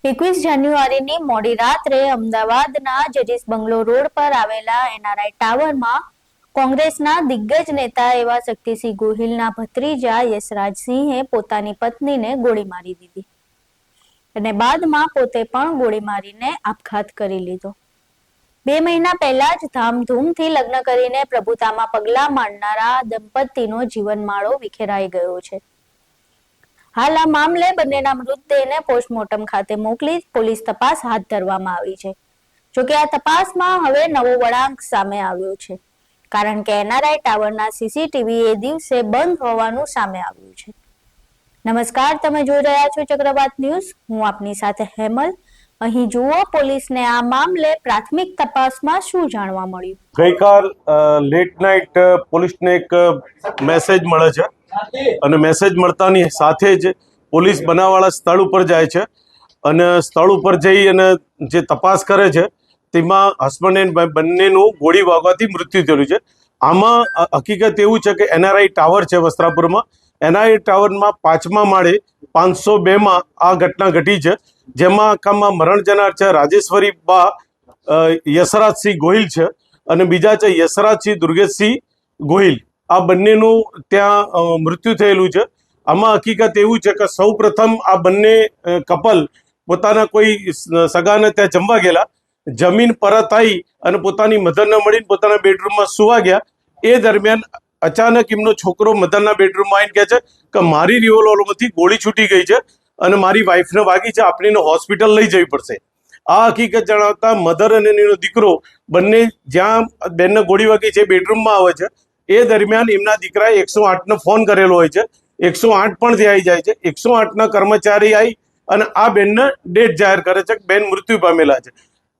21 જાન્યુઆરીની મોડી રાત્રે અમદાવાદના જજીસ બંગલો રોડ પર આવેલા એનઆરઆઈ ટાવરમાં કોંગ્રેસના દિગ્ગજ નેતા એવા શક્તિસિંહ ગોહિલના ભત્રીજા યશરાજસિંહે પોતાની પત્નીને ગોળી મારી દીધી અને બાદમાં પોતે પણ ગોળી મારીને આપઘાત કરી લીધો। 2 મહિના પહેલા જ ધામધૂમથી લગ્ન કરીને પ્રભુતામાં પગલાં માંડનારા દંપતીનો જીવનમાળો વિખેરાઈ ગયો છે। હાલ આ મામલે બંનેના મૃતદેહને પોસ્ટમોર્ટમ ખાતે મોકલી પોલીસ તપાસ હાથ ધરવામાં આવી છે। જોકે આ તપાસમાં હવે નવો વળાંક સામે આવ્યો છે, કારણ કે એનઆરઆઈ ટાવરના સીસીટીવી એ દિવસે બંધ હોવાનું સામે આવ્યું છે। નમસ્કાર, તમે જોઈ રહ્યા છો ચક્રવાત ન્યૂઝ। હું આપની સાથે હેમલ। અહીં જુઓ પોલીસને આ મામલે પ્રાથમિક તપાસમાં શું જાણવા મળ્યું। ગઈકાલ લેટ નાઇટ પોલીસને એક મેસેજ મળે છે અને મેસેજ મળતાની સાથે જ પોલીસ બનાવવાળા સ્થળ ઉપર જાય છે અને સ્થળ ઉપર જઈ અને જે તપાસ કરે છે તેમાં હસબન્ડ એન્ડ બંનેનું ગોળી વાગવાથી મૃત્યુ થયેલું છે। આમાં હકીકત એવું છે કે એનઆરઆઈ ટાવર છે વસ્ત્રાપુરમાં, એનઆરઆઈ ટાવરમાં 5મા માળે 502માં આ ઘટના ઘટી છે, જેમાં આખામાં મરણ જનાર છે રાજેશ્વરી બા યશરાજસિંહ ગોહિલ છે અને બીજા છે યશરાજસિંહ દુર્ગેશસિંહ ગોહિલ। આ બંનેનું ત્યાં મૃત્યુ થયેલું છે। આમાં હકીકત એવું છે કે સૌ પ્રથમ આ બંને કપલ પોતાના કોઈ સગાને ત્યાં જમવા ગયેલા, જમીન પરત આવી અને પોતાની મધરને મળીને પોતાના બેડરૂમમાં સુવા ગયા। એ દરમિયાન અચાનક એમનો છોકરો મધરના બેડરૂમમાં આવીને કહે છે કે મારી રિવોલ્વરમાંથી ગોળી છૂટી ગઈ છે અને મારી વાઈફને વાગી છે, આપણે એને હોસ્પિટલ લઈ જવી પડશે। આ હકીકત જણાવતા મધર અને એનો દીકરો બંને જ્યાં બેનને ગોળી વાગી છે બેડરૂમમાં આવે છે। એ દરમિયાન એમના દીકરાએ 108ને ફોન કરેલો હોય છે, 108 પણ ત્યાં આવી જાય છે। 108ના કર્મચારી આવી અને આ બેનને ડેથ જાહેર કરે છે કે બેન મૃત્યુ પામેલા છે।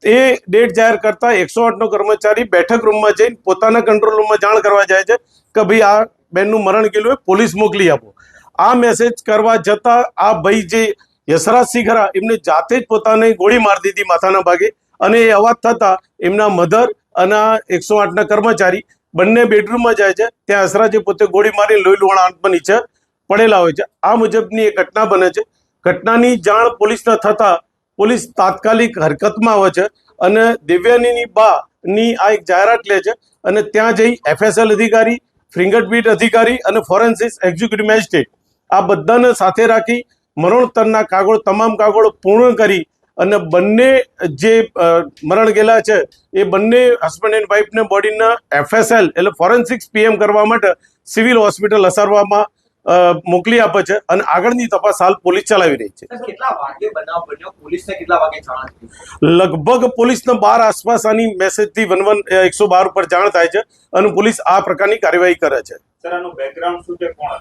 એ ડેથ જાહેર કરતા 108નો કર્મચારી બેઠક રૂમમાં જઈને પોતાના કંટ્રોલ રૂમમાં જાણ કરવા જાય છે કે ભાઈ આ બેનનું મરણ ગયેલું હોય, પોલીસ મોકલી આપો। આ મેસેજ કરવા જતાં આ ભાઈ જે યશરાજસિંહ ખરા એમને જાતે જ પોતાને ગોળી મારી દીધી માથાના ભાગે અને એ અવાજ થતાં એમના મધર અને 108ના કર્મચારી બંને બેડરૂમમાં જાય છે। ત્યાં યશરાજે પોતે ગોળી મારી લોહી લુહાણ આંખમાં નીચે પડેલા હોય છે। આ મુજબની એક ઘટના બને છે। ઘટનાની જાણ પોલીસને થતાં પોલીસ તાત્કાલિક હરકતમાં આવે છે અને દિવ્યાનીની બાની આ એક જાહેરાત લે છે અને ત્યાં જઈ એફએસએલ અધિકારી, ફિંગરપ્રિન્ટ અધિકારી અને ફોરેન્સિક એક્ઝિક્યુટિવ મેજિસ્ટ્રેટ આ બધાને સાથે રાખી મરણોત્તરના કાગળ તમામ કાગળો પૂર્ણ કરી અને બંને જે મરણ ગયેલા છે એ બંને હસબન્ડ એન્ડ વાઈફને બોડીના એફએસએલ એટલે ફોરેન્સિક્સ પીએમ કરવા માટે સિવિલ હોસ્પિટલ અસારવામાં મોકલી આપે છે અને આગળની તપાસ હાલ પોલીસ ચલાવી રહી છે। કેટલા વાગે બનાવ બન્યો, પોલીસને કેટલા વાગે જાણ થઈ? લગભગ પોલીસને 12 આસપાસ આની મેસેજથી 112 ઉપર જાણ થાય છે અને પોલીસ આ પ્રકારની કાર્યવાહી કરે છે। સર, આનું બેકગ્રાઉન્ડ શું છે? કોણ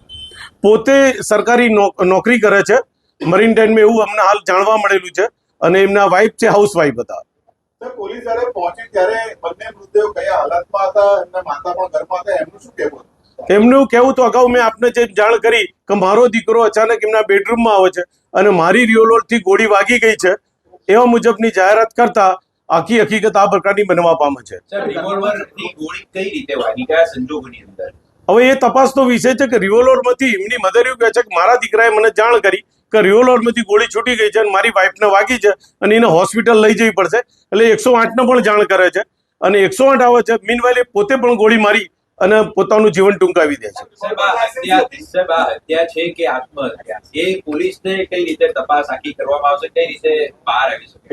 પોતે સરકારી નોકરી કરે છે મરીન ટાઈમમાં, એવું અમને હાલ જાણવા મળેલું છે અને એમના વાઇફ છે હાઉસવાઇફ હતા। સર, પોલીસ જ્યારે પહોંચી ત્યારે બંને મૃતદેહો કયા હાલતમાં હતા? એમના માતા પણ ઘરમાં હતા, એમનું શું કહેવું? એમનું કહેવું તો અગાઉ મેં આપને જે જાણ કરી કે મારો દીકરો અચાનક એમના બેડરૂમમાં આવે છે અને મારી રિવોલ્વરથી ગોળી વાગી ગઈ છે એવા મુજબની જાહેરાત કરતા આખી હકીકત આ પ્રકારની બનવા પામે છે। સર, રિવોલ્વરની ગોળી કઈ રીતે વાગી, કયા સંજોગોની અંદર? હવે એ તપાસનો વિષય છે કે રિવોલ્વરમાંથી એમની મધર એવું કહે છે કે મારા દીકરાએ મને જાણ કરી કે રિવોલ્વરમાંથી ગોળી છૂટી ગઈ છે અને મારી વાઈફને વાગી છે અને એને હોસ્પિટલ લઈ જવી પડશે, એટલે 108ને પણ જાણ કરે છે અને 108 આવે છે। મીનવાઇલ એ પોતે પણ ગોળી મારી અને પોતાનું જીવન ટૂંકાવી દે છે। હત્યા છે કે આત્મહત્યા, એ પોલીસને કઈ રીતે તપાસ આખી કરવામાં આવશે, કઈ રીતે બહાર આવી શકે?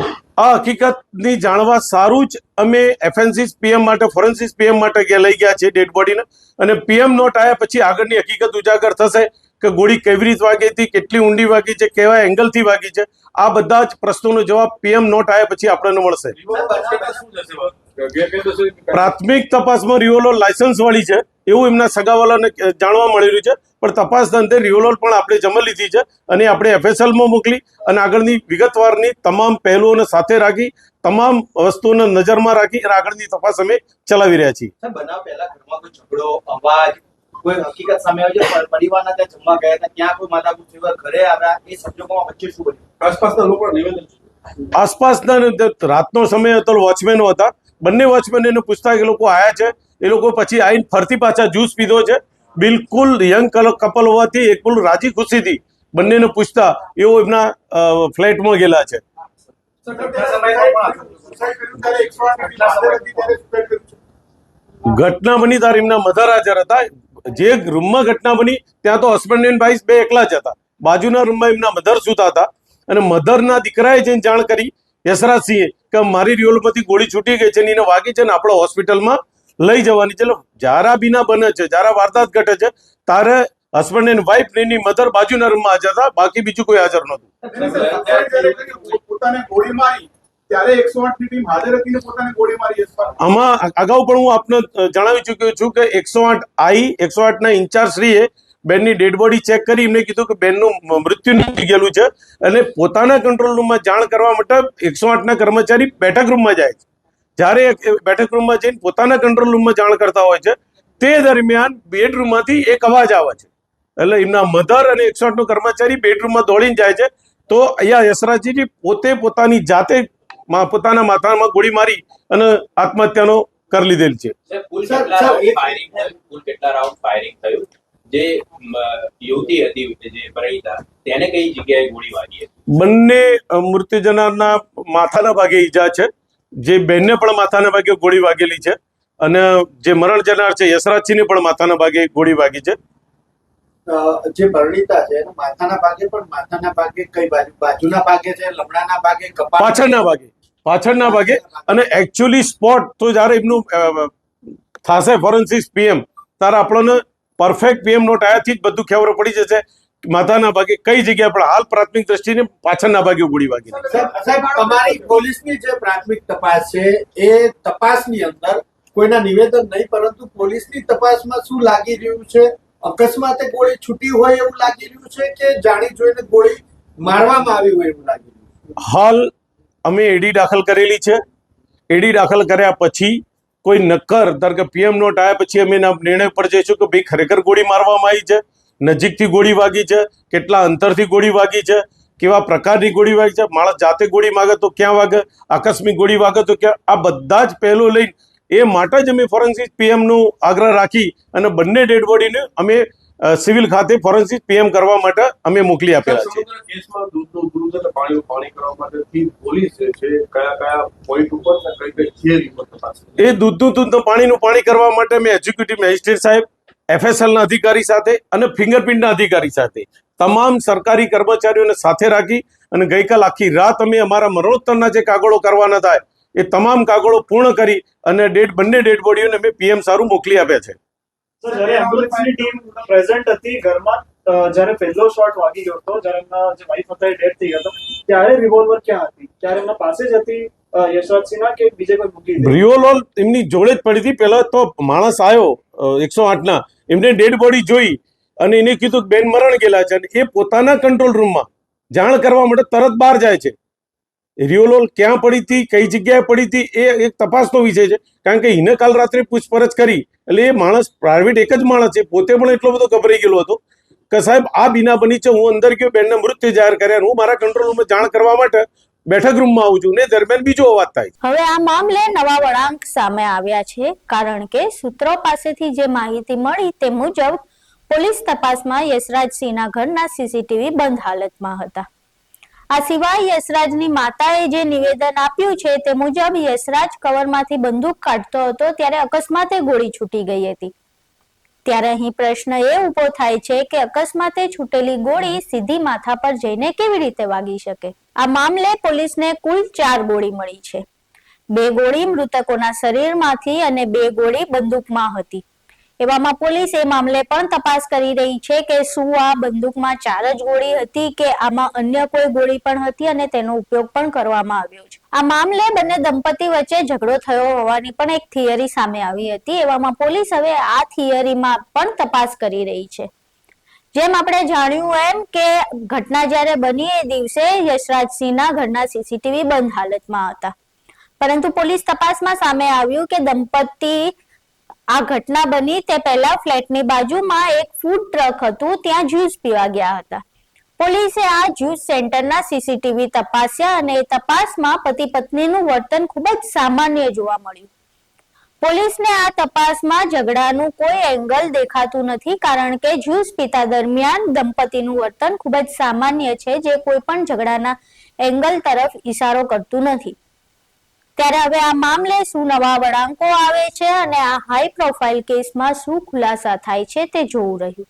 આ હકીકતની જાણવા સારું જ અમે એફએનસીસ પીએમ માટે ફોરેન્સિક પીએમ માટે લઈ ગયા છીએ ડેડ બોડીને અને પીએમ નોટ આવ્યા પછી આગળની હકીકત ઉજાગર થશે કે ગોળી કેવી રીતે વાગી હતી, કેટલી ઊંડી વાગી છે, કેવા એંગલથી વાગી છે। આ બધા જ પ્રશ્નોનો જવાબ પીએમ નોટ આવ્યા પછી આપણને મળશે। પ્રાથમિક તપાસમાં રિવોલ્વર લાયસન્સ વાળી છે એવું એમના સગાવાલાને જાણવા મળેલું છે, પણ તપાસના અંતે રિવોલ્વર પણ આપણે જમા લીધી છે અને આપણે એફએસએલમાં મોકલી અને આગળની વિગતવારની તમામ પહેલુઓને સાથે રાખી તમામ વસ્તુઓને નજરમાં રાખી અને આગળની તપાસ અમે ચલાવી રહ્યા છીએ। બનાવ પહેલા ઘરમાં કોઈ ઝઘડો, અવાજ, કોઈ હકીકત સામે આવી છે? પરિવારના ત્યાં જમવા ગયા હતા, ત્યાં કોઈ માથાકૂટ થયું, ઘરે આવ્યા, એ સંજોગોમાં વચ્ચે શું બન્યું? આસપાસના લોકો નિવેદન, આસપાસના રાતનો સમય હતો, વોચમેનો હતા, બંને વોચમેન એને પૂછતા કે લોકો આયા છે, એ લોકો પછી આવીને ફરતી પાછા જ્યુસ પીધો છે। બિલકુલ યંગ કપલ હોવાથી એકલું રાજી ખુશીથી બંનેને પૂછતા એવો એમના ફ્લેટમાં ગયેલા છે। ઘટના સમયે પણ સુસાઇડ કર્યું ત્યારે 108 ની હાજર હતી ત્યારે સુસાઇડ કર્યું છે. ઘટના બની ત્યારે એમના મધર હાજર હતા. જે રૂમમાં ઘટના બની ત્યાં તો હસબન્ડ એન્ડ વાઇફ બે એકલા જ હતા. બાજુના રૂમમાં એમના મધર સૂતા હતા અને મધરના દીકરાએ જઈને જાણ કરી યશરાજસિંહે કે મારી રિવોલ્વરમાંથી ગોળી છૂટી ગઈ છે ને એને વાગી છે ને આપણે હોસ્પિટલમાં લઈ જવાની છે. જ્યારે બીના બને છે, જ્યારે વારદાત ઘટે છે ત્યારે હસબન્ડ એન્ડ વાઇફ ને એની મધર બાજુના રૂમમાં હાજર હતા, બાકી બીજું કોઈ હાજર નહોતું. પોતાને ગોળી મારી ત્યારે 108 ની ટીમ હાજર હતી ને પોતાને ગોળી મારી યશપાલ. આમાં અગાઉ પણ હું આપને જણાવી ચૂક્યો છું કે 108 ના ઇન્ચાર્જ શ્રીએ બેનની ડેડ બોડી ચેક કરી એમને કીધું કે બેનનું મૃત્યુ નીકળી ગયેલું છે અને પોતાના કંટ્રોલ રૂમમાં જાણ કરવા માટે 108 ના કર્મચારી બેઠક રૂમમાં જાય છે. જ્યારે બેઠક રૂમમાં જઈને પોતાના કંટ્રોલ રૂમમાં જાણ કરતા હોય છે તે દરમિયાન બેડરૂમમાંથી એક અવાજ આવે છે. એટલે એમના મધર અને 108 નો કર્મચારી બેડરૂમમાં દોડીને જાય છે. તો અહીંયા યશરાજજી પોતે પોતાની જાતે પોતાના માથામાં ગોળી મારી અને આત્મહત્યાનો કરી લીધેલ છે. કુલ કેટલા રાઉન્ડ ફાયરિંગ થયું? જે યુવતી હતી જે પરિણીતા તેને કઈ જગ્યાએ ગોળી વાગી હતી? બંને મૃત્યુ જનારના માથાના ભાગે ઈજા છે. જે બેનને પણ માથાના ભાગે ગોળી વાગેલી છે અને જે મરણ જનાર છે યશરાજસિંહને પણ માથાના ભાગે ગોળી વાગી છે. જે પરિણીતા છે એના માથાના ભાગે, પણ માથાના ભાગે કઈ બાજુ? બાજુના ભાગે છે, લમડાના ભાગે, કપાળ? પાછળના ભાગે. અને એકચ્યુઅલી સ્પોટ તો જ્યારે એમનું થશે ફોરેન્સિક પીએમ ત્યારે આપણને પરફેક્ટ પીએમ નોટ આયાથી જ બધું ખબર પડી જશે માથાના ભાગે કઈ જગ્યાએ. પણ હાલ પ્રાથમિક દ્રષ્ટિને પાછળના ભાગે ગોળી વાગી. સાહેબ, તમારી પોલીસની જે પ્રાથમિક તપાસ છે એ તપાસની અંદર કોઈના નિવેદન નહીં, પરંતુ પોલીસની તપાસમાં શું લાગી રહ્યું છે? અકસ્માતે ગોળી છૂટી હોય એવું લાગી રહ્યું છે કે જાણી જોઈને ગોળી મારવામાં આવી હોય એવું લાગી રહ્યું છે? હાલ અમે એડી દાખલ કરેલી છે. એડી દાખલ કર્યા પછી કોઈ નક્કર ધારો કે પીએમ નોટ આવ્યા પછી અમે એના નિર્ણય પર જઈશું કે ભાઈ ખરેખર ગોળી મારવામાં આવી છે, નજીકથી ગોળી વાગી છે, કેટલા અંતરથી ગોળી વાગી છે, કેવા પ્રકારની ગોળી વાગી છે, માણસ જાતે ગોળી માગે તો ક્યાં વાગે, આકસ્મિક ગોળી વાગે તો ક્યાં. આ બધા જ પહેલો લઈને એ માટે જ અમે ફોરેન્સિક પીએમનું આગ્રહ રાખી અને બંને ડેડ બોડીને અમે સિવિલ ખાતે ફોરેન્સિક પીએમ કરવા માટે અમે મોકલી આપેલા છે. કેસમાં દૂધનું દૂધ અને પાણી કરવા માટે પોલીસ જે છે કયા પોઈન્ટ ઉપર ને કઈ થિયરી ઉપર તપાસ? એ દૂધનું પાણી કરવા માટે મેં એક્ઝિક્યુટિવ મેજિસ્ટ્રેટ સાહેબ, FSLના અધિકારી સાથે અને ફિંગરપ્રિન્ટના અધિકારી સાથે તમામ સરકારી કર્મચારીઓને સાથે રાખી અને ગઈકાલ આખી રાત અમે અમારા મરણોત્તરના જે કાગળો કરવાના થાય એ તમામ કાગળો પૂર્ણ કરી અને બંને ડેડ બોડીઓને અમે પીએમ સારું મોકલી આપ્યા છે. સર, જ્યારે એમ્બ્યુલન્સની ટીમ પ્રેઝન્ટ હતી ઘરમાં, જ્યારે પહેલો શોટ વાગી ગયો હતો, જ્યારે એમના જે વાઇફ હતા એ ડેથ થઈ ગયા હતો, ત્યારે રિવોલ્વર ક્યાં હતી? ત્યારે એમના પાસે જ હતી યશરાજસિંહના કે બીજે કોઈ મૂકી દીધી? રિવોલ્વર એમની જોડે જ પડી હતી. પહેલા તો માણસ આવ્યો 108 ના, એમને ડેડ બોડી જોઈ અને એને કીધું બેન મરણ ગયેલા છે અને એ પોતાના કંટ્રોલ રૂમમાં જાણ કરવા માટે તરત બહાર જાય છે. રિવોલ્વર ક્યાં પડી હતી, કઈ જગ્યાએ પડી હતી એ એક તપાસનો વિષય છે. કારણ કે એને કાલ રાત્રે પૂછપરછ કરી એટલે એ માણસ પ્રાઇવેટ એક જ માણસ છે, પોતે પણ એટલો બધો ગભરાઈ ગયેલો હતો કે સાહેબ આ બીના બની છે, હું અંદર ગયો, બેનના મૃત્યુ જાહેર કર્યા, હું મારા કંટ્રોલ રૂમમાં જાણ કરવા માટે બેઠક રૂમમાં આવું છું ને દરમિયાન બીજો અવાજ થાય. હવે આ મામલે નવા વળાંક સામે આવ્યા છે, કારણ કે સૂત્રો પાસેથી જે માહિતી મળી તે મુજબ પોલીસ તપાસમાં યશરાજસિંહના ઘરના સીસીટીવી બંધ હાલતમાં હતા. આ સિવાય યશરાજની માતાએ જે નિવેદન આપ્યું છે તે મુજબ યશરાજ કવરમાંથી બંદૂક કાઢતો હતો ત્યારે અકસ્માતે ગોળી છૂટી ગઈ હતી. ત્યારે અહીં પ્રશ્ન એ ઉભો થાય છે કે અકસ્માતે છૂટેલી ગોળી સીધી માથા પર જઈને કેવી રીતે વાગી શકે? આ મામલે પોલીસને કુલ 4 ગોળી મળી છે. 2 ગોળી મૃતકોના શરીરમાંથી અને 2 ગોળી બંદૂકમાં હતી. એવામાં પોલીસ એ મામલે પણ તપાસ કરી રહી છે કે શું આ બંદૂકમાં 4 જ ગોળી હતી કે આમાં અન્ય કોઈ ગોળી પણ હતી અને તેનો ઉપયોગ પણ કરવામાં આવ્યો છે. આ મામલે બંને દંપતી વચ્ચે ઝઘડો થયો હોવાની પણ એક થિયરી સામે આવી હતી. એવામાં પોલીસ હવે આ થિયરીમાં પણ તપાસ કરી રહી છે. જેમ આપણે જાણ્યું એમ કે ઘટના જ્યારે બની એ દિવસે યશરાજસિંહના ઘરના સીસીટીવી બંધ હાલતમાં હતા, પરંતુ પોલીસ તપાસમાં સામે આવ્યું કે દંપતી આ ઘટના બની તે પહેલા ફ્લેટની બાજુમાં એક ફૂડ ટ્રક હતું, ત્યાં જ્યુસ પીવા ગયા હતા. પોલીસે આ જ્યુસ સેન્ટરના સીસીટીવી તપાસ્યા અને એ તપાસમાં પતિ પત્નીનું વર્તન ખૂબ જ સામાન્ય જોવા મળ્યું. પોલીસને આ તપાસમાં ઝઘડાનું કોઈ એંગલ દેખાતું નથી, કારણ કે જ્યુસ પીતા દરમિયાન દંપતીનું વર્તન ખૂબ જ સામાન્ય છે, જે કોઈ પણ ઝઘડાના એંગલ તરફ ઈશારો કરતું નથી. ત્યારે હવે આ મામલે શું નવા વળાંકો આવે છે અને આ હાઈ પ્રોફાઇલ કેસમાં શું ખુલાસા થાય છે તે જોવું રહ્યું.